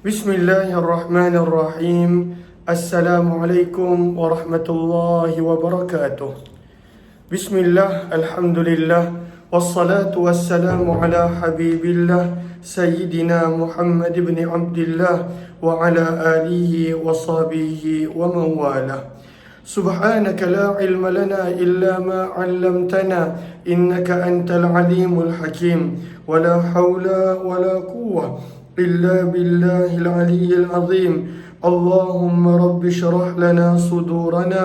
Bismillahirrahmanirrahim. Assalamualaikum warahmatullahi wabarakatuh. Bismillah, alhamdulillah, wassalatu wassalamu ala habibillah Sayyidina Muhammad ibn Abdillah wa ala alihi wa sahbihi wa mawalah. Subhanaka la ilma lana illa ma 'allamtana innaka antal alimul hakim. Wa la hawla wa la quwwata إلا بالله العلي العظيم. اللهم رب اشرح لنا صدورنا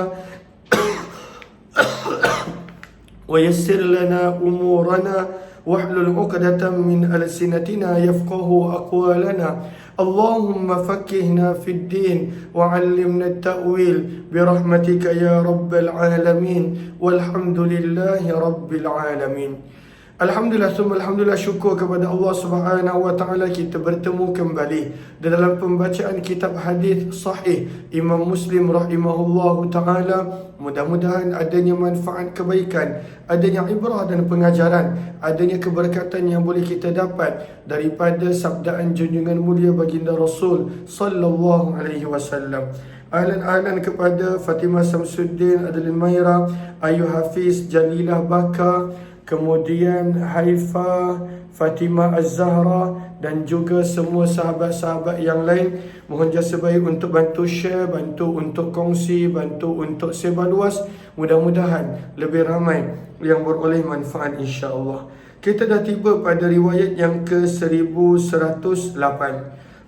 ويسر لنا أمورنا واحلل عقدة من ألسنتنا يفقه أقوالنا. اللهم فقهنا في الدين وعلمنا التأويل برحمتك يا رب العالمين والحمد لله رب العالمين. Alhamdulillah, alhamdulillah, syukur kepada Allah Subhanahu wa taala kita bertemu kembali dalam pembacaan kitab hadis sahih Imam Muslim rahimahullahu taala. Mudah-mudahan adanya manfaat kebaikan, adanya ibrah dan pengajaran, adanya keberkatan yang boleh kita dapat daripada sabdaan junjungan mulia baginda Rasul sallallahu alaihi wasallam. Ahlan kepada Fatimah Samsuddin Adlin Maira, Ayu Hafiz Jalilah Baka, kemudian Haifa, Fatimah Az-Zahra dan juga semua sahabat-sahabat yang lain. Mohon jasa baik untuk bantu share, bantu untuk kongsi, bantu untuk sebar luas. Mudah-mudahan lebih ramai yang beroleh manfaat insya-Allah. Kita dah tiba pada riwayat yang ke-1108.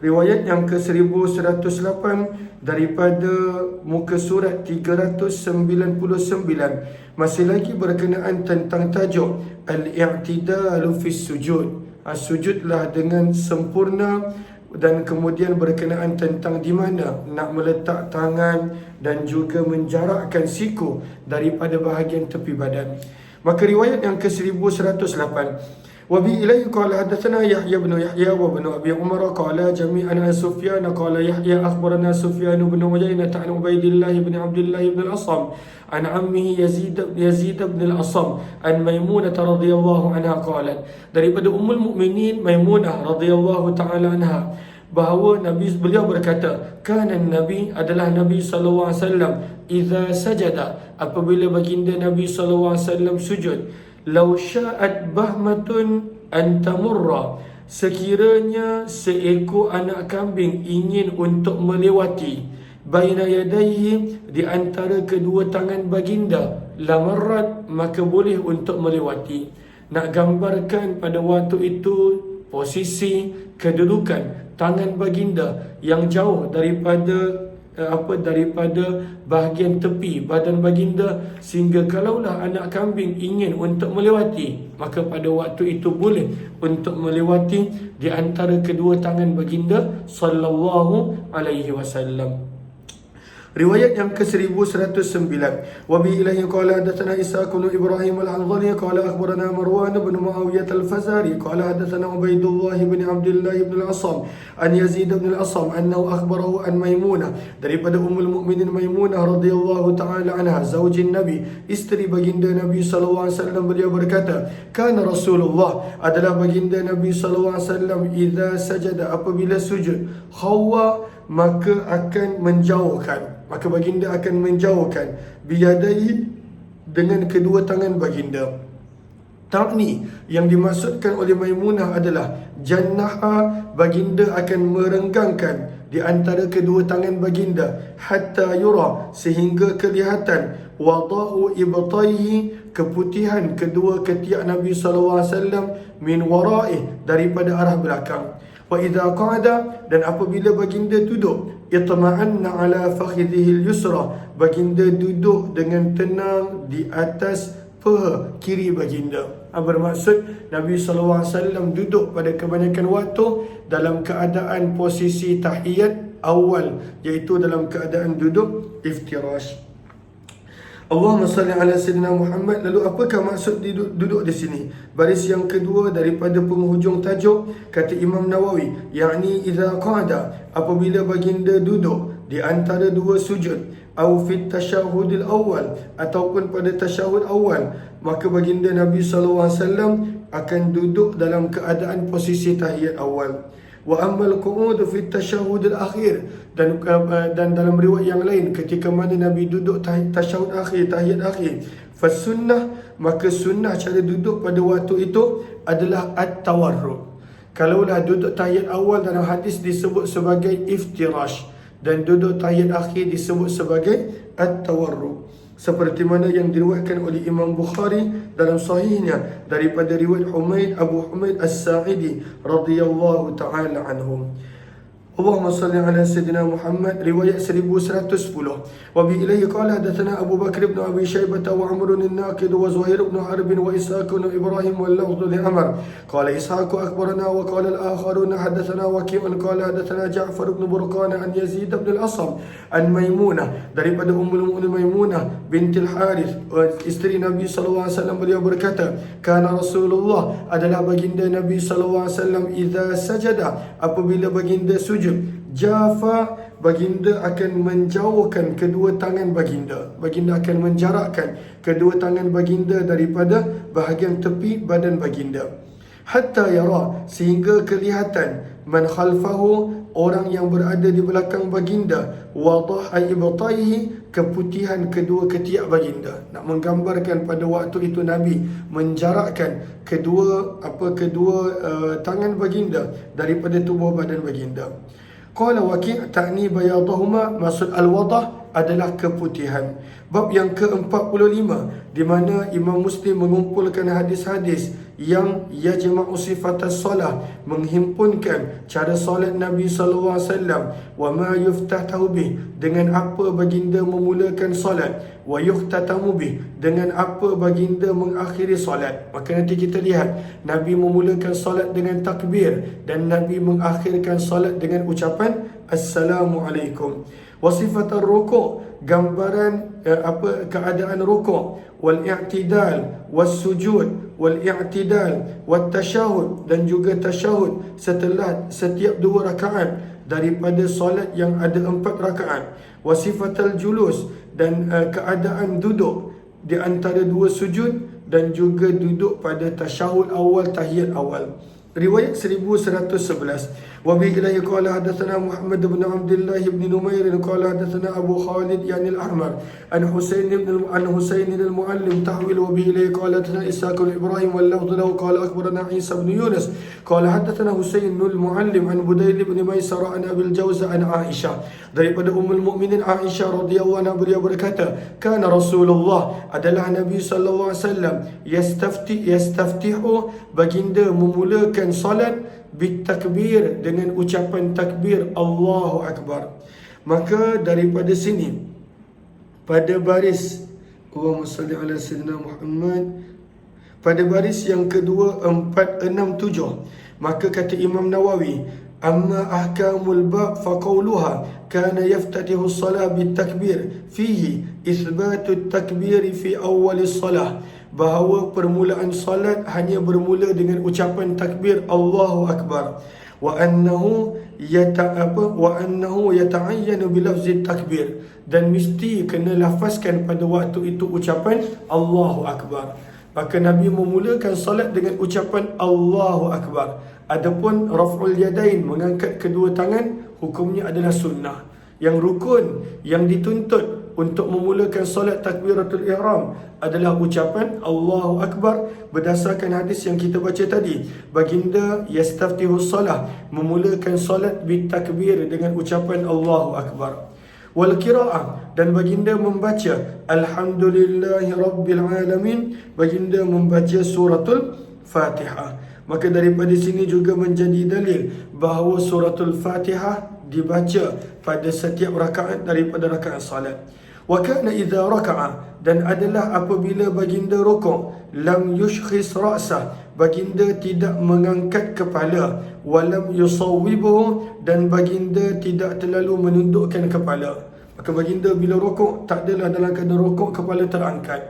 Riwayat yang ke-1108 daripada muka surat 399 masih lagi berkenaan tentang tajuk Al-i'tidalu fis sujud. Sujudlah dengan sempurna, dan kemudian berkenaan tentang di mana nak meletak tangan dan juga menjarakkan siku daripada bahagian tepi badan. Maka riwayat yang ke-1108, وبه إليه قال حدثنا يحيى بن يحيى وابن أبي عمر قال جميعا عن سفيان قال يحيى أخبرنا سفيان بن عيينة عن عبيد الله بن عبد الله بن الأصم عن عمه يزيد بن الأصم عن ميمونة رضي الله عنها قالت daripada Ummul Mukminin Maimunah radhiyallahu taala anha bahawa beliau berkata, kana Nabi adalah Nabi sallallahu alaihi wasallam idza sajada, apabila baginda Nabi sallallahu alaihi wasallam sujud, law sya'at bahmatun an tamurra, sekiranya seekor anak kambing ingin untuk melewati, baina yadayhi, di antara kedua tangan baginda, lamarrat, maka boleh untuk melewati. Nak gambarkan pada waktu itu posisi kedudukan tangan baginda yang jauh daripada daripada bahagian tepi badan baginda, sehingga kalaulah anak kambing ingin untuk melewati, maka pada waktu itu boleh untuk melewati di antara kedua tangan baginda sallallahu alaihi wasallam. Riwayat yang ke-1109, wa bi ilahi qala hadatsana Ishaq bin Ibrahim al-Hanzali qala akhbarana Marwan bin Muawiyah al-Fazari qala hadatsana Ubaidullah bin Abdullah bin al-Asam an Yazid bin al-Asam annahu akhbarahu an Maimunah, daripada Ummul Mukminin Maimunah radhiyallahu taala anha, zaujin Nabi, isteri baginda Nabi sallallahu alaihi wasallam, beliau berkata, kana Rasulullah, adalah baginda Nabi sallallahu alaihi wasallam, idza sajada, apabila sujud, khawwa, maka akan menjauhkan, maka baginda akan menjauhkan, biyadai, dengan kedua tangan baginda. Ta'ni, yang dimaksudkan oleh Maimunah adalah jannaha, baginda akan merenggangkan di antara kedua tangan baginda, hatta yura, sehingga kelihatan, wada'u ibtaihi, keputihan kedua ketiak Nabi sallallahu alaihi wasallam, min wara'i, daripada arah belakang. Wa idza qa'ada, dan apabila baginda duduk, itma'anna ala fakhidhihi al-yusra, baginda duduk dengan tenang di atas paha kiri baginda. Bermaksud Nabi sallallahu alaihi wasallam duduk pada kebanyakan waktu dalam keadaan posisi tahiyat awal, iaitu dalam keadaan duduk iftirash. Allahumma salli ala Sayyidina Muhammad. Lalu apakah maksud duduk di sini? Baris yang kedua daripada penghujung tajuk, kata Imam Nawawi, yakni idza qada, apabila baginda duduk di antara dua sujud, au fit tasyahudil awal, ataupun pada tasyahud awal, maka baginda Nabi sallallahu alaihi wasallam akan duduk dalam keadaan posisi tahiyat awal. Wa ammal qu'ud fi tasyahud al-akhir, dan dalam riwayat yang lain ketika mana Nabi duduk tasyahud akhir, tahiyat akhir, fasunnah, maka sunnah cara duduk pada waktu itu adalah at-tawarruk. Kalaulah duduk tahiyat awal dalam hadis disebut sebagai iftirash, dan duduk tahiyat akhir disebut sebagai at-tawarruk, seperti mana yang diriwayatkan oleh Imam Bukhari dalam sahihnya daripada riwayat Abu Humaid As-Sa'idi radhiyallahu ta'ala anhum. Allahumma salli ala Sayyidina Muhammad. Riwayat 1110. Wa bi ilaihi qala hadatsana Abu Bakr ibn Abi Shaybah wa Amr an-Naqid wa Zuhair ibn Harb wa Ishaq ibn Ibrahim wal lafdh li Amr. Qala Ishaq akhbarana wa qala al-akharun hadatsana Waki' qala hadatsana Ja'far ibn Burqan an Yazid ibn al-Asam an Maimunah, daripada Ummul Mukminin Maimunah binti al-Harith, isteri Nabi sallallahu alaihi wasallam, beliau berkata, kana Rasulullah, adalah baginda Nabi sallallahu alaihi wasallam, idza sajada, apabila baginda sujud, Jafa, baginda akan menjauhkan kedua tangan baginda. Baginda akan menjarakkan kedua tangan baginda daripada bahagian tepi badan baginda. Hatta yara, sehingga kelihatan, man khalfahu, orang yang berada di belakang baginda, wadah ibtaihi, keputihan kedua ketiak baginda. Nak menggambarkan pada waktu itu Nabi menjarakkan kedua tangan baginda daripada tubuh badan baginda. Qala Waki' ta'ni bayadahuma, maksud al-wadah adalah keputihan. Bab yang ke-45, di mana Imam Muslim mengumpulkan hadis-hadis yang yajma'u sifatas salah, menghimpunkan cara solat Nabi sallallahu alaihi wasallam, wa ma yuftatahu bih, dengan apa baginda memulakan solat, wa yuhtatamu bih, dengan apa baginda mengakhiri solat. Maka nanti kita lihat Nabi memulakan solat dengan takbir dan Nabi mengakhirkan solat dengan ucapan Assalamualaikum. Wasifatul ruku', gambaran keadaan ruku', wal i'tidal, was sujud, wal i'tidal, wat tasyahud, dan juga tasyahud setelah setiap 2 rakaat daripada solat yang ada 4 rakaat. Wasifatul julus, dan keadaan duduk di antara 2 sujud, dan juga duduk pada tasyahud awal, tahiyat awal. Riwayat 1111. Wa bi ilaihi qala hadatsana Muhammad bin Abdullah bin Numair qala hadatsana Abu Khalid yani al-Ahmar an Husain al-Muallim tahwil. Wa bi ilaihi qala hadatsana Ishaq bin Ibrahim wal lafdh lahu qala akhbarana Isa bin Yunus qala hadatsana Husain al-Muallim an Budayl bin Maisarah an Abil Jawza an Aisyah, daripada Ummul Mukminin Aisyah radhiyallahu anha, beliau berkata, kana Rasulullah, adalah Nabi sallallahu alaihi wasallam, yastaftihu, baginda memulakan salat bitakbir, dengan ucapan takbir Allahu Akbar. Maka daripada sini pada baris Allahumma salli ala Sayyidina Muhammad, pada baris yang kedua 467, maka kata Imam Nawawi, amma ahkamul bab faqawluha kana yaftatihu as-salah bitakbir fihi ithbatu at-takbir fi awal as-salah, bahawa permulaan salat hanya bermula dengan ucapan takbir Allahu Akbar, wa annahu yata'ayyanu bilafzi takbir, dan mesti kena lafazkan pada waktu itu ucapan Allahu Akbar. Maka Nabi memulakan salat dengan ucapan Allahu Akbar. Adapun raf'ul yadain, mengangkat kedua tangan, hukumnya adalah sunnah. Yang rukun, yang dituntut untuk memulakan solat takbiratul ihram adalah ucapan Allahu Akbar, berdasarkan hadis yang kita baca tadi. Baginda yastaftihu salah, memulakan solat bitakbir dengan ucapan Allahu Akbar. Wal qiraah, dan baginda membaca Alhamdulillahi Rabbil Alamin, baginda membaca suratul Fatihah. Maka daripada sini juga menjadi dalil bahawa suratul Fatihah dibaca pada setiap rakaat daripada rakaat salat. Wa kana idza raka'a, dan adalah apabila baginda rukuk, lam yushkhis ra'sah, baginda tidak mengangkat kepala, walam yusawwibuhu, dan baginda tidak terlalu menundukkan kepala. Maka baginda bila rukuk, tak adalah dalam keadaan rukuk kepala terangkat,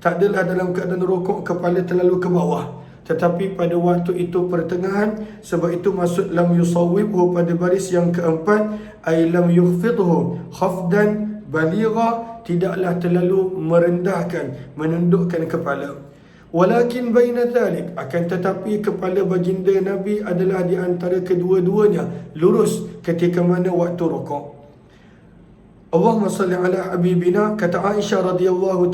tak adalah dalam keadaan rukuk kepala terlalu ke bawah, tetapi pada waktu itu pertengahan. Sebab itu maksud lam yusawwibhu pada baris yang keempat, ay lam yukhfidhu khafdan baligha, tidaklah terlalu merendahkan, menundukkan kepala. Walakin baina dhalik, akan tetapi kepala baginda Nabi adalah di antara kedua-duanya lurus ketika mana waktu rukuk. Allahumma salli ala habibina, kata Aisyah radhiyallahu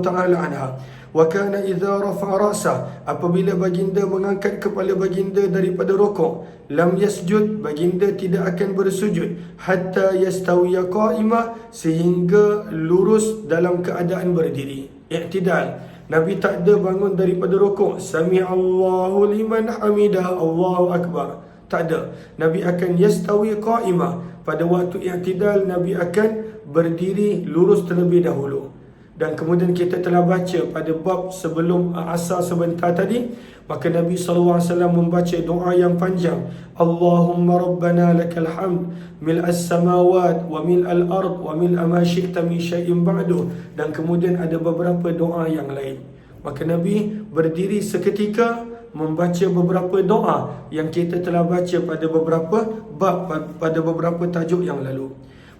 taala anha, wa kana idza rafa'a ra'sah, apabila baginda mengangkat kepala baginda daripada rukuk, lam yasjud, baginda tidak akan bersujud hatta yastawiya qa'imah, sehingga lurus dalam keadaan berdiri, i'tidal. Nabi tak ada bangun daripada rukuk, sami Allahu liman hamidah, Allahu akbar, tak ada. Nabi akan yastawi qa'imah, pada waktu i'tidal Nabi akan berdiri lurus terlebih dahulu. Dan kemudian kita telah baca pada bab sebelum asar sebentar tadi, maka Nabi SAW membaca doa yang panjang, Allahumma rabbana lakal hamd mil'as samawat wa mil'al ard wa mil'a ma syi'ta min syai'in ba'du. Dan kemudian ada beberapa doa yang lain. Maka Nabi berdiri seketika membaca beberapa doa yang kita telah baca pada beberapa bab, pada beberapa tajuk yang lalu.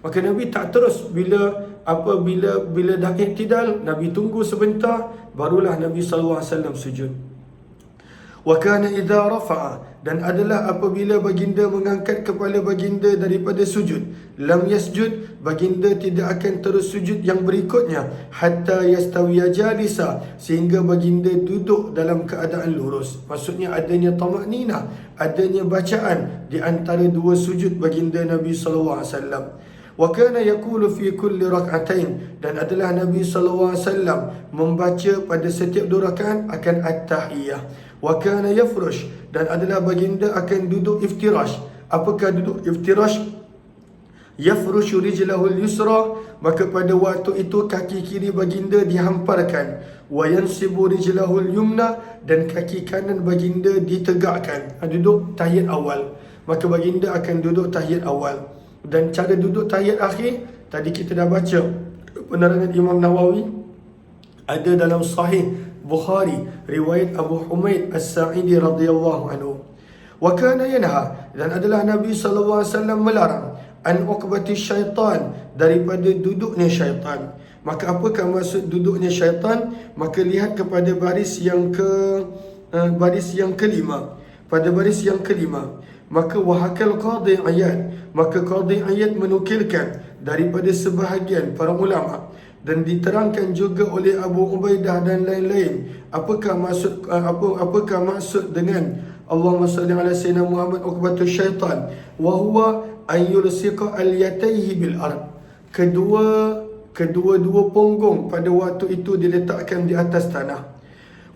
Maka Nabi tak terus bila dah i'tidal, Nabi tunggu sebentar, barulah Nabi SAW sujud. Wa kana idza rafa'a, dan adalah apabila baginda mengangkat kepala baginda daripada sujud, lam yasjud, baginda tidak akan terus sujud yang berikutnya hatta yastawiya jalisa, sehingga baginda duduk dalam keadaan lurus. Maksudnya adanya tamakninah, adanya bacaan di antara dua sujud baginda Nabi sallallahu alaihi wasallam. Wa kana yaqulu fi kulli rak'atain, dan adalah Nabi sallallahu alaihi wasallam membaca pada setiap dua rakaat akan at-tahiyah. Wa kana yafrush, dan adalah baginda akan duduk iftirash. Apakah duduk iftirash? Yafrushu rijlahul yusra, maka pada waktu itu kaki kiri baginda dihamparkan. Wa yansibu rijlahul yumna, dan kaki kanan baginda ditegakkan. Duduk tahiyat awal, maka baginda akan duduk tahiyat awal. Dan cara duduk tahiyat akhir tadi kita dah baca penerangan Imam Nawawi, ada dalam Sahih Bukhari riwayat Abu Humaid As-Sa'idi radhiyallahu anhu. Wa kana yanha, dan adalah Nabi sallallahu alaihi wasallam melarang an uqbati syaitan, daripada duduknya syaitan. Maka apakah maksud duduknya syaitan? Maka lihat kepada baris yang kelima. Pada baris yang kelima, maka wahakal Qadhi Iyad, maka Qadhi Iyad menukilkan daripada sebahagian para ulama, dan diterangkan juga oleh Abu Ubaidah dan lain-lain, apakah maksud dengan Allahumma salli ala sayyidina Muhammad uqbatus syaitan, wa huwa an yulsiqa al-yatayhi bil ard, kedua-dua punggung pada waktu itu diletakkan di atas tanah.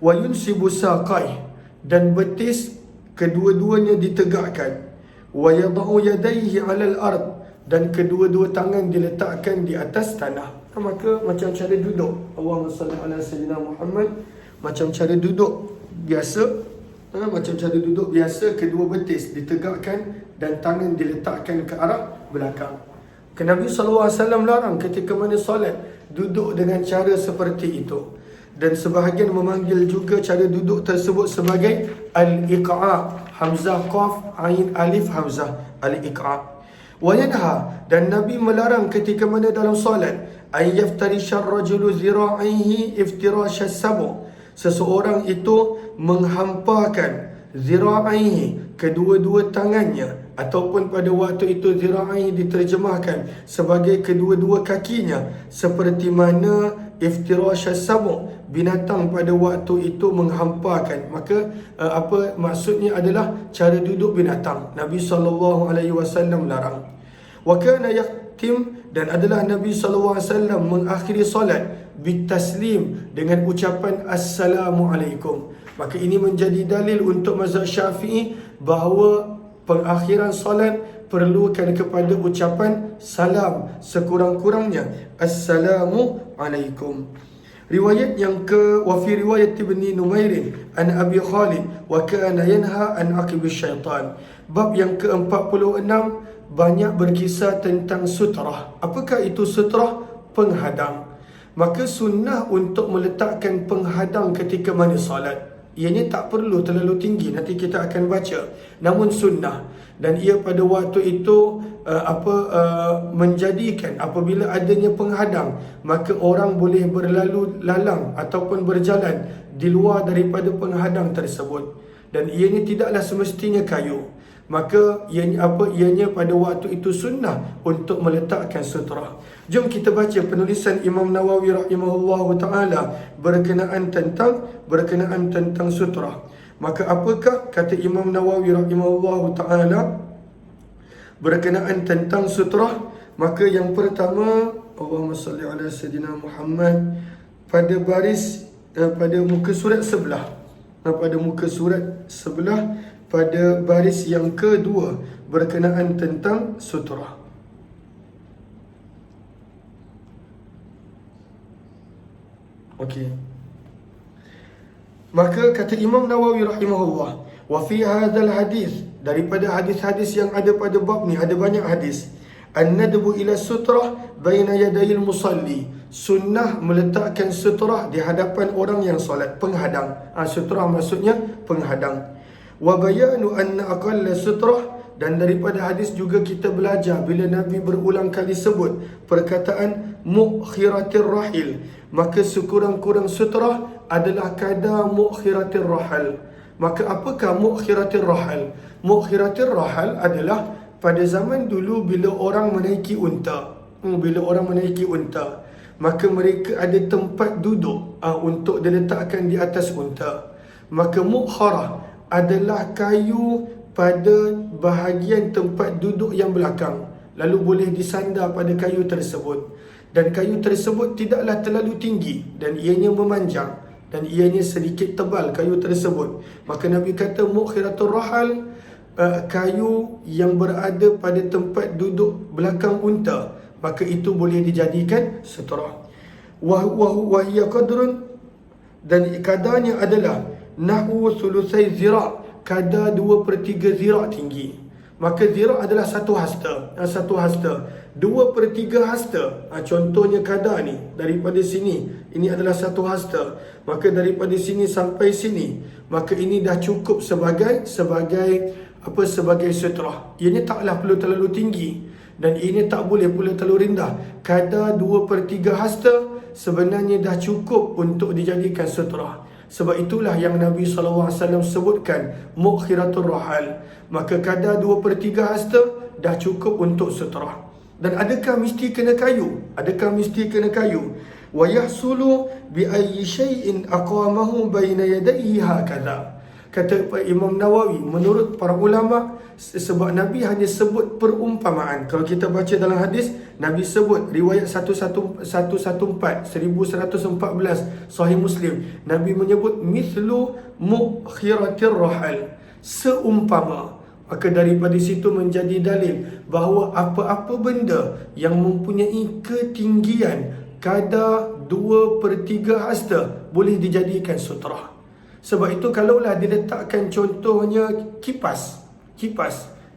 Wa yunsibu saqai, dan betis kedua-duanya ditegakkan. Wa yada'u yadayhi 'alal ard, dan kedua-dua tangan diletakkan di atas tanah. Maka macam cara duduk Allahumma salli ala sayyidina Muhammad, macam cara duduk biasa, macam cara duduk biasa, kedua betis ditegakkan dan tangan diletakkan ke arah belakang. Nabi SAW larang ketika mana solat duduk dengan cara seperti itu. Dan sebahagian memanggil juga cara duduk tersebut sebagai al-iqa', hamzah qaf ain alif hamzah, al-iqa'. Wa yanha, dan Nabi melarang ketika mana dalam solat, ay yaftarisha ar-rajulu zira'ihi iftirash as-sabu, seseorang itu menghampakan zira'ihi, kedua-dua tangannya, ataupun pada waktu itu zira'ihi diterjemahkan sebagai kedua-dua kakinya, seperti mana iftirash as-sabu, binatang pada waktu itu menghampakan. Maka apa maksudnya adalah cara duduk binatang. Nabi SAW larang. Wa kana yaktim, dan adalah Nabi SAW mengakhiri solat bitaslim, dengan ucapan Assalamualaikum. Maka ini menjadi dalil untuk mazhab Syafi'i bahawa pengakhiran solat perlukan kepada ucapan salam sekurang-kurangnya, Assalamualaikum. Riwayat yang wa fi riwayat Ibni Numairin an Abi Khalid, wa kana yanha an aqibis syaitan. Bab yang ke-46 banyak berkisah tentang sutrah. Apakah itu sutrah? Penghadang. Maka sunnah untuk meletakkan penghadang ketika mana salat. ianya tak perlu terlalu tinggi, nanti kita akan baca, namun sunnah. Dan ia pada waktu itu menjadikan apabila adanya penghadang, maka orang boleh berlalu lalang ataupun berjalan di luar daripada penghadang tersebut. Dan ianya tidaklah semestinya kayu, maka ianya pada waktu itu sunnah untuk meletakkan sutrah. Jom kita baca penulisan Imam Nawawi rahimahullahu taala berkenaan tentang sutrah. Maka apakah kata Imam Nawawi rahimahullahu taala berkenaan tentang sutrah? Maka yang pertama, Allahumma salli ala sayyidina Muhammad, pada baris pada muka surat sebelah, pada baris yang kedua berkenaan tentang sutrah. Okey. Maka kata Imam Nawawi rahimahullah, wa fi hadzal hadis, daripada hadis-hadis yang ada pada bab ni ada banyak hadis, an-nadbu ila sutrah baina yadayil musalli, sunnah meletakkan sutrah di hadapan orang yang solat, penghadang. Sutrah maksudnya penghadang. Wa bayanu anna aqalla sutrah, dan daripada hadis juga kita belajar bila Nabi berulang kali sebut perkataan mukhiratir rahil, maka sekurang-kurang sutrah adalah kadar mukhiratir rahal. Maka apakah mukhiratir rahal? Mukhiratir rahal adalah pada zaman dulu bila orang menaiki unta, maka mereka ada tempat duduk untuk diletakkan di atas unta. Maka mukharah adalah kayu pada bahagian tempat duduk yang belakang, lalu boleh disandar pada kayu tersebut. Dan kayu tersebut tidaklah terlalu tinggi dan ianya memanjang, dan ianya sedikit tebal kayu tersebut. Maka Nabi kata mukhiratul rahal, kayu yang berada pada tempat duduk belakang unta, maka itu boleh dijadikan sutrah. Wa hiya qadrun, dan kadarnya adalah nahwu thulusai zira', kadar 2/3 zira' tinggi. Maka zira' adalah satu hasta. 2/3 hasta. Contohnya kadar ni, daripada sini, ini adalah satu hasta. Maka daripada sini sampai sini, maka ini dah cukup sebagai sutrah. Ianya taklah perlu terlalu tinggi, dan ini tak boleh pula terlalu rendah. Kadar 2/3 hasta sebenarnya dah cukup untuk dijadikan sutrah. Sebab itulah yang Nabi SAW sebutkan mukhiratul rahal. Maka kadar 2/3 hasta dah cukup untuk sutrah. Dan adakah mesti kena kayu? Wa yahsulu bi ayyi shay'in aqamahu baina yadayhi hakadha. Kata Imam Nawawi, menurut para ulama, sebab Nabi hanya sebut perumpamaan. Kalau kita baca dalam hadis, Nabi sebut riwayat 1114 Sahih Muslim, Nabi menyebut mithlu mukhiratir rahal, seumpama. Maka daripada situ menjadi dalil bahawa apa-apa benda yang mempunyai ketinggian kadar 2/3 hasta boleh dijadikan sutrah. Sebab itu kalaulah diletakkan contohnya kipas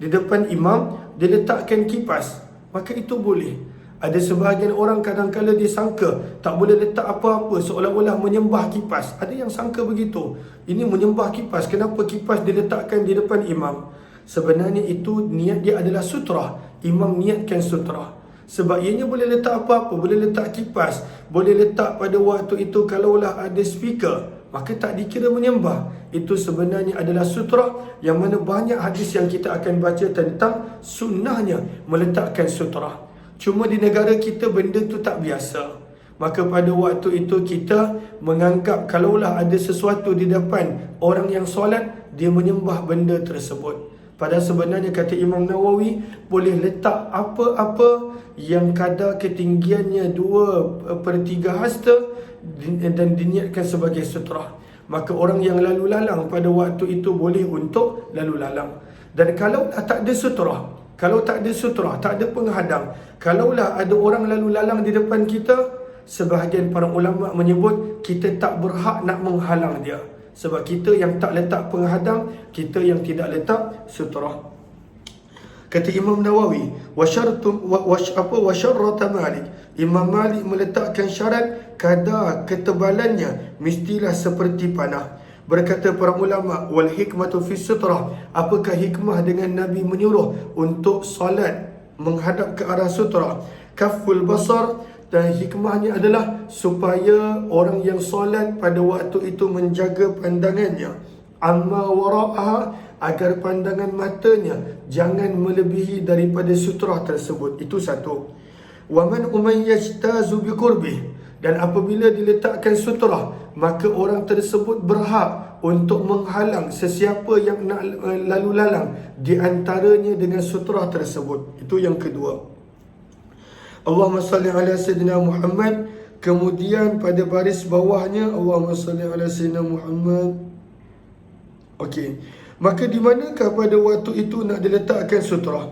di depan imam, diletakkan kipas, maka itu boleh. Ada sebahagian orang kadang-kadang disangka tak boleh letak apa-apa, seolah-olah menyembah kipas. Ada yang sangka begitu, ini menyembah kipas, kenapa kipas diletakkan di depan imam? Sebenarnya itu niat dia adalah sutrah. Imam niatkan sutrah. Sebab ianya boleh letak apa-apa, boleh letak kipas, boleh letak pada waktu itu kalaulah ada speaker, maka tak dikira menyembah. Itu sebenarnya adalah sutrah, yang mana banyak hadis yang kita akan baca tentang sunnahnya meletakkan sutrah. Cuma di negara kita benda tu tak biasa. Maka pada waktu itu kita menganggap kalaulah ada sesuatu di depan orang yang solat, dia menyembah benda tersebut. Padahal sebenarnya kata Imam Nawawi, boleh letak apa-apa yang kadar ketinggiannya 2/3 hasta dan diniatkan sebagai sutrah. Maka orang yang lalu lalang pada waktu itu boleh untuk lalu lalang. Dan kalau tak ada sutrah, tak ada penghadang, kalaulah ada orang lalu lalang di depan kita, sebahagian para ulama menyebut kita tak berhak nak menghalang dia. Sebab kita yang tak letak penghadang, kita yang tidak letak sutrah. Kata Imam Nawawi, wa syarrata Malik, Imam Malik meletakkan syarat kadar ketebalannya mestilah seperti panah. Berkata para ulama, wal hikmatu fi sutrah, apakah hikmah dengan Nabi menyuruh untuk solat menghadap ke arah sutrah? Kaful basar, dan hikmahnya adalah supaya orang yang solat pada waktu itu menjaga pandangannya. Amma wara'aha, agar pandangan matanya jangan melebihi daripada sutrah tersebut. Itu satu. Wa man umayyajtazu biqurbih, dan apabila diletakkan sutrah, maka orang tersebut berhak untuk menghalang sesiapa yang nak lalu lalang di antaranya dengan sutrah tersebut. Itu yang kedua. Allahumma salli ala Sayyidina Muhammad. Kemudian pada baris bawahnya, Allahumma salli ala Sayyidina Muhammad. Okey. Maka di manakah pada waktu itu nak diletakkan sutrah?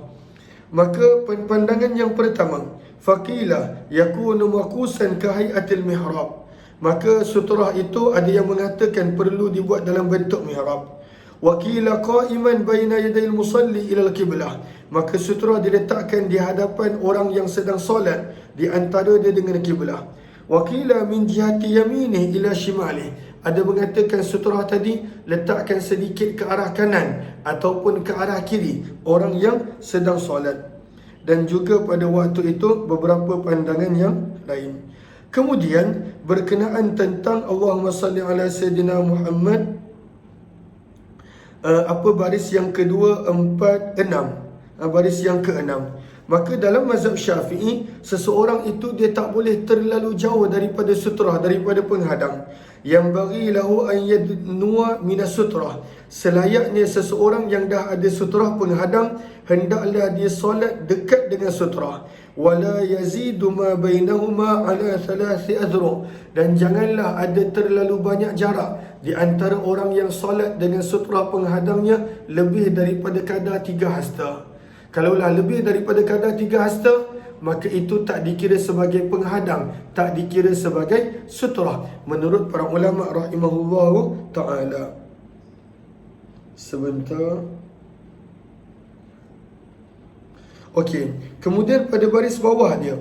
Maka pandangan yang pertama, faqila yakunu maqusan ka hayatil mihrab. Maka sutrah itu ada yang mengatakan perlu dibuat dalam bentuk mihrab. Wakila qa'iman baina yadayil musalli ila al-qiblah. Maka sutrah diletakkan di hadapan orang yang sedang solat, di antara dia dengan kiblah. Wakila min jihati yaminih ila shimalih. Ada mengatakan sutrah tadi letakkan sedikit ke arah kanan ataupun ke arah kiri orang yang sedang solat. Dan juga pada waktu itu beberapa pandangan yang lain. Kemudian berkenaan tentang Allahumma salli ala Sayyidina Muhammad, baris yang kedua, 4, 6, baris yang ke-6. Maka dalam mazhab Syafi'i, seseorang itu dia tak boleh terlalu jauh daripada sutrah, daripada penghadang. Yang bagi lahu an yadnuwa minas sutrah. Selayaknya seseorang yang dah ada sutrah penghadang, hendaklah dia solat dekat dengan sutrah. Wala yazidu ma bainahuma ala 3 adhru. Dan janganlah ada terlalu banyak jarak di antara orang yang solat dengan sutrah penghadangnya lebih daripada kadar 3 hasta. Kalaulah lebih daripada kadar 3 hasta, maka itu tak dikira sebagai penghadang, tak dikira sebagai sutrah menurut para ulama rahimahullahu ta'ala. Sebentar. Okey, kemudian pada baris bawah dia,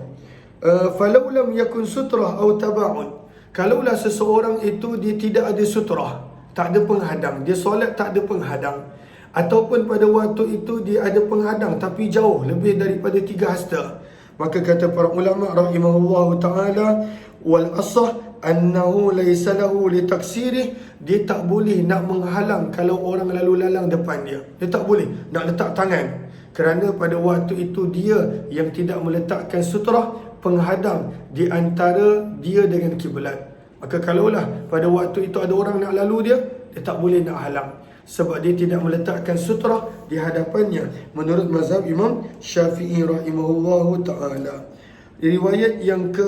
falau lam yakun sutrah atau taba'un. Kalaulah seseorang itu dia tidak ada sutrah, tak ada penghadang, dia solat tak ada penghadang, ataupun pada waktu itu dia ada penghadang tapi jauh lebih daripada 3 hasta, maka kata para ulama rahimahullahu ta'ala, wal asah annahu laysa lahu li taksirih, dia tak boleh nak menghalang kalau orang lalu lalang depan dia. Dia tak boleh nak letak tangan, kerana pada waktu itu dia yang tidak meletakkan sutrah penghadang di antara dia dengan kiblat. Maka kalaulah pada waktu itu ada orang nak lalu dia, dia tak boleh nak halang, sebab dia tidak meletakkan sutrah di hadapannya menurut mazhab Imam Syafi'i rahimahullahu ta'ala. Riwayat yang ke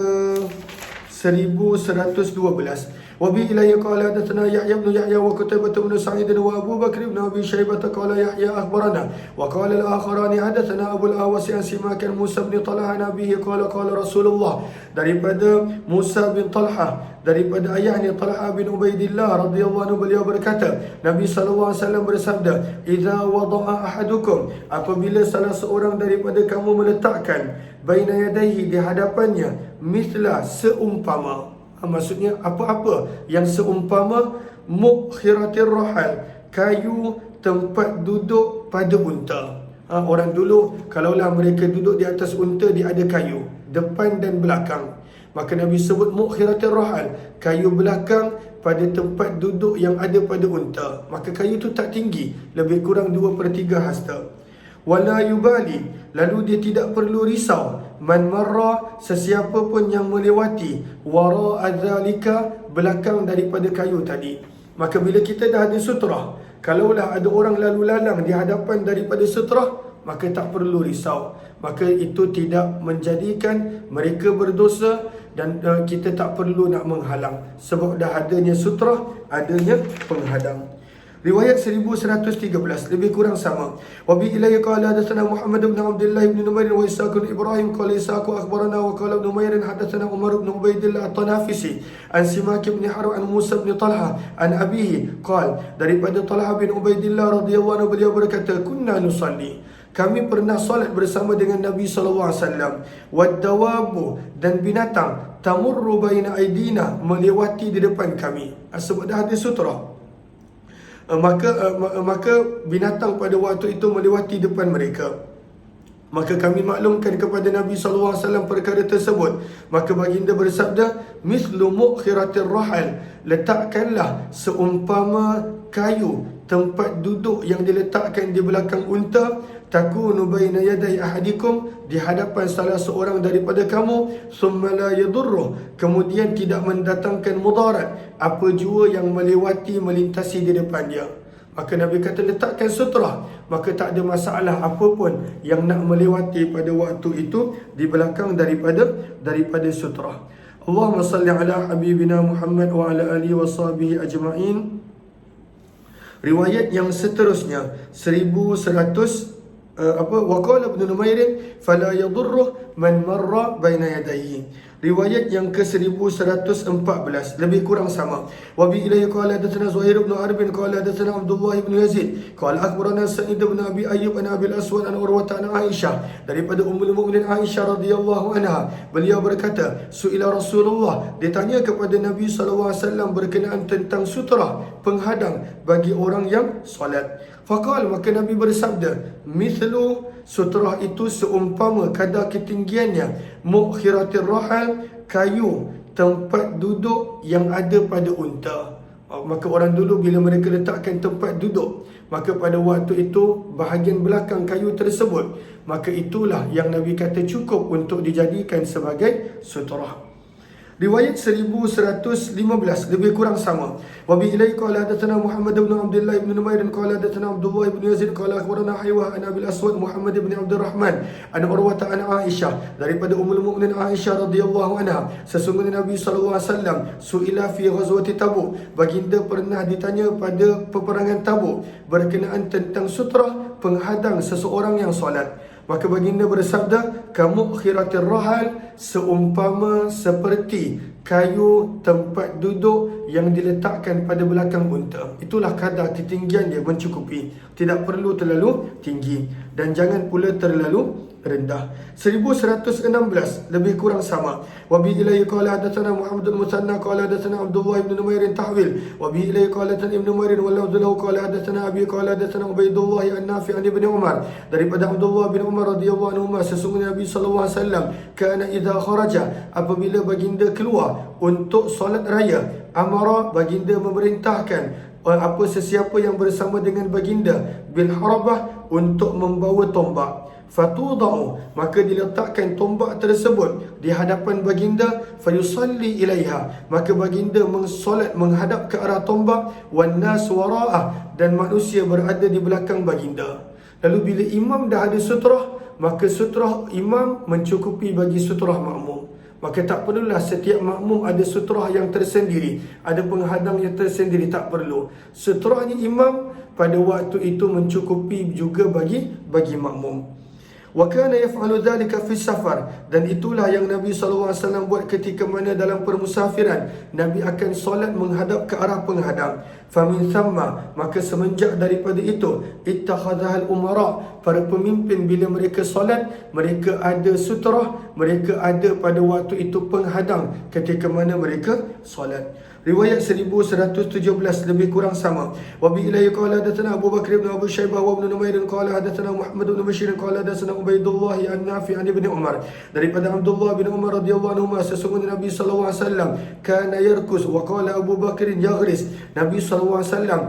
1112. Wabi ilayya qala hadatsana Yahya ibn Yahya wa Qutaybah ibn Sa'id wa Abu Bakr ibn Abi Shaybah qala Yahya akhbarana wa qala al-akharani hadatsana Abu al-Awas an Simak Musa bin Talha nabihi qala qala Rasulullah, daripada Musa bin Talha, daripada ayahnya Talha bin Ubaidillah radhiyallahu anhu, beliau berkata, Nabi sallallahu alaihi wasallam bersabda, idza wada'a ahadukum, apabila salah seorang daripada kamu meletakkan baina yadayhi, di hadapannya, mithla, seumpama, maksudnya apa-apa yang seumpama, mukhiratir rahal, kayu tempat duduk pada unta. Orang dulu kalaulah mereka duduk di atas unta, dia ada kayu depan dan belakang, maka Nabi sebut mukhiratir rahal, kayu belakang pada tempat duduk yang ada pada unta. Maka kayu tu tak tinggi, lebih kurang 2/3 hasta. Wala yubali, lalu dia tidak perlu risau, man marra, sesiapa pun yang melewati, wara adzalika, belakang daripada kayu tadi. Maka bila kita dah ada sutrah, kalaulah ada orang lalu lalang di hadapan daripada sutrah, maka tak perlu risau. Maka itu tidak menjadikan mereka berdosa, dan kita tak perlu nak menghalang, sebab dah adanya sutrah, adanya penghadang. Riwayat 1113 lebih kurang sama. Wa bi ilayya qala hadatsana Muhammad bin Abdullah bin Numair wa Ishaq bin Ibrahim qala Ishaq akhbarana wa qala ibn Numair hadatsana Umar bin Ubaidillah at-Tanafisi an Simak bin Harb an Musa bin Talha an abihi qala, daripada Talha bin Ubaidillah radhiyallahu anhu, beliau berkata, kunna nusalli, kami pernah solat bersama dengan Nabi sallallahu alaihi wasallam, wad-dawabu, dan binatang, tamurru baina aidina, melewati di depan kami, sebab dah ada sutrah. maka binatang pada waktu itu melewati depan mereka. Maka kami maklumkan kepada Nabi SAW perkara tersebut. Maka baginda bersabda, mislu mukhiratir rahal, letakkanlah seumpama kayu tempat duduk yang diletakkan di belakang unta, takunu baina yaday ahadikum, di hadapan salah seorang daripada kamu, thumma la yadurruh, kemudian tidak mendatangkan mudarat apa jua yang melintasi di depannya. Maka Nabi kata letakkan sutrah, maka tak ada masalah apapun yang nak melewati pada waktu itu di belakang daripada sutrah. Allahumma salli ala habibina Muhammad wa ala alihi wa sahbihi ajma'in. Riwayat yang seterusnya 1100 wa qala ibn Numair fala yadurruh man marra baina yadayhi. Riwayat yang ke-1114 lebih kurang sama. Wa bi ilayhi qala hadatsana Zuhair ibn Harb qala hadatsana Abdullah ibn Yazid qala akhbarana Sa'id ibn Abi Ayyub an Abi al-Aswad an Urwah an Aisyah, daripada Ummul Mukminin Aisyah radhiyallahu anha, beliau berkata, suila Rasulullah, ditanya kepada Nabi sallallahu alaihi wasallam berkenaan tentang sutrah, penghadang bagi orang yang solat. Faqal, maka Nabi bersabda, mithlu, sutrah itu seumpama kadar ketinggiannya, mukhiratir rahal, kayu tempat duduk yang ada pada unta. Maka orang dulu bila mereka letakkan tempat duduk, maka pada waktu itu bahagian belakang kayu tersebut, maka itulah yang Nabi kata cukup untuk dijadikan sebagai sutrah. Riwayat 1115 lebih kurang sama. Wa bi ilai qala hadatsana Muhammad ibn Abdullah ibn Numair qala hadatsana Abdullah ibn Yazid qala akhbarana Haywah an Abi al-Aswad Muhammad ibn Abdurrahman an Urwah an Aisyah, daripada Ummul Mukminin Aisyah radhiyallahu anha, sesungguhnya Nabi sallallahu alaihi wasallam suila fi ghazwati Tabuk, baginda pernah ditanya pada peperangan Tabuk berkenaan tentang sutrah, penghadang seseorang yang solat. Maka baginda bersabda, kamu khiratir rahal, seumpama seperti kayu tempat duduk yang diletakkan pada belakang unta. Itulah kadar ketinggian dia mencukupi. Tidak perlu terlalu tinggi dan jangan pula terlalu rendah. 1116 lebih kurang sama. Wa bi ilayhi qala hadatsana Muhammad al-Musanna qala hadatsana Abdullah ibn Numair tahwil. Wa bi ilayhi qala hadatsana Ibn Numair wa lahu qala hadatsana Abi qala hadatsana Ubaidullah an-Nafi' an Ibn Umar, daripada Abdullah bin Umar radhiyallahu anhu, sesungguhnya Nabi sallallahu alaihi wasallam kana idza kharaja, apabila baginda keluar untuk solat raya, amara, baginda memerintahkan apa sesiapa yang bersama dengan baginda bil harabah untuk membawa tombak. Fatudau, maka diletakkan tombak tersebut di hadapan baginda, fayusalli ilaiha, maka baginda mensolat menghadap ke arah tombak, wan nas wara'ah, dan manusia berada di belakang baginda. Lalu bila imam dah ada sutrah, maka sutrah imam mencukupi bagi sutrah makmum. Maka tak perlulah setiap makmum ada sutrah yang tersendiri, ada penghadang yang tersendiri, tak perlu. Sutrahnya imam pada waktu itu mencukupi juga bagi makmum. Wa kana yaf'alu dhalika fi safar, dan itulah yang Nabi sallallahu alaihi wasallam buat ketika mana dalam permusafiran Nabi akan solat menghadap ke arah penghadang. Famin thamma, maka semenjak daripada itu, ittakhadhal umara, para pemimpin bila mereka solat, mereka ada sutrah, mereka ada pada waktu itu penghadang ketika mana mereka solat. Riwayat 1117 lebih kurang sama. Wa bi ilayhi qala hadatsana Abu Bakr ibn Abi Syaibah wa ibn Numair qala hadatsana Muhammad ibn Bashir qala hadatsana Ubaidullah an-Nafi' an Ibn Umar, daripada Abdullah bin Umar radhiyallahu anhu, sesungguhnya Nabi sallallahu alaihi wasallam kana yarkus, wa qala Abu Bakr yaghris, Nabi sallallahu alaihi wasallam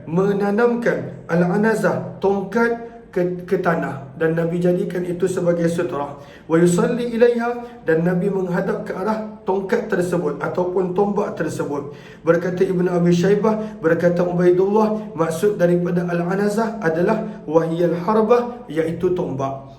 menanamkan al-anazah, tongkat ke tanah, dan Nabi jadikan itu sebagai sutrah. Wa yusalli ilaiha, dan Nabi menghadap ke arah tongkat tersebut ataupun tombak tersebut. Berkata Ibn Abi Syaibah, berkata Ubaidullah, maksud daripada al-anazah adalah wahiyal harbah, iaitu tombak.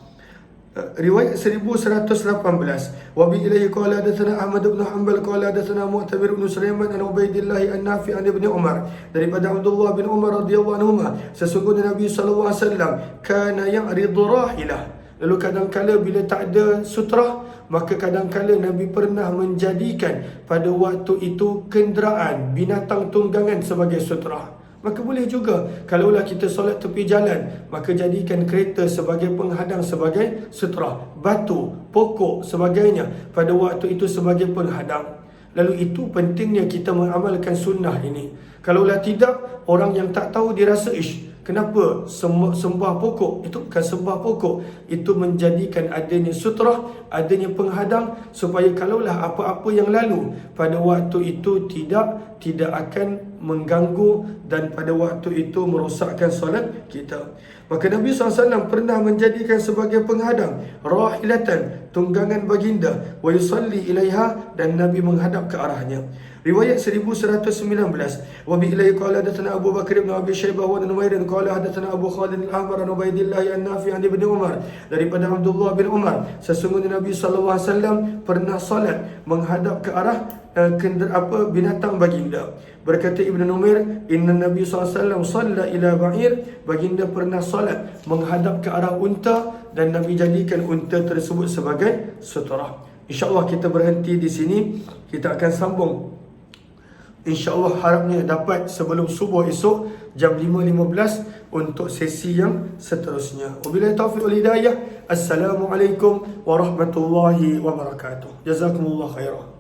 Riwayat 1118. Wa bi ilayhi qala hadatsana Ahmad ibn Hanbal qala hadatsana Mu'tamir ibn Sulaiman an Ubaidillah an-Nafi' an Ibn Umar, daripada Abdullah bin Umar radhiyallahu anhu, sesungguhnya Nabi sallallahu alaihi wasallam kana ya'ridu rahilah. Lalu kadang-kala bila tak ada sutrah, maka kadang-kala Nabi pernah menjadikan pada waktu itu kenderaan, binatang tunggangan sebagai sutrah. Maka boleh juga, kalaulah kita solat tepi jalan, maka jadikan kereta sebagai penghadang, sebagai sutrah. Batu, pokok, sebagainya pada waktu itu sebagai penghadang. Lalu itu pentingnya kita mengamalkan sunnah ini. Kalaulah tidak, orang yang tak tahu dia rasa kenapa sembah pokok? Itu bukan sembah pokok. Itu menjadikan adanya sutrah, adanya penghadang, supaya kalaulah apa-apa yang lalu pada waktu itu tidak akan mengganggu dan pada waktu itu merosakkan solat kita. Maka Nabi SAW pernah menjadikan sebagai penghadang rahilatan, tunggangan baginda, wa yusalli ilaiha, dan Nabi menghadap ke arahnya. Riwayat 1119, wa bi ilaihi qala hadatsana Abu Bakar bin Abi Syaibah wa Numair qala hadatsana Abu Khalid al-Ahmar an Ubaidillah an-Nafi' an Ibnu Umar, daripada Abdullah bin Umar, sesungguhnya Nabi SAW pernah salat menghadap ke arah binatang baginda. Berkata Ibnu Numair, inna Nabi SAW salla ila ba'ir, baginda pernah salat menghadap ke arah unta, dan Nabi jadikan unta tersebut sebagai sutrah. InsyaAllah kita berhenti di sini. Kita akan sambung, InsyaAllah harapnya dapat sebelum subuh esok jam 5.15 untuk sesi yang seterusnya. Wabillahi taufiq wal hidayah. Assalamualaikum warahmatullahi wabarakatuh. Jazakumullah khairan.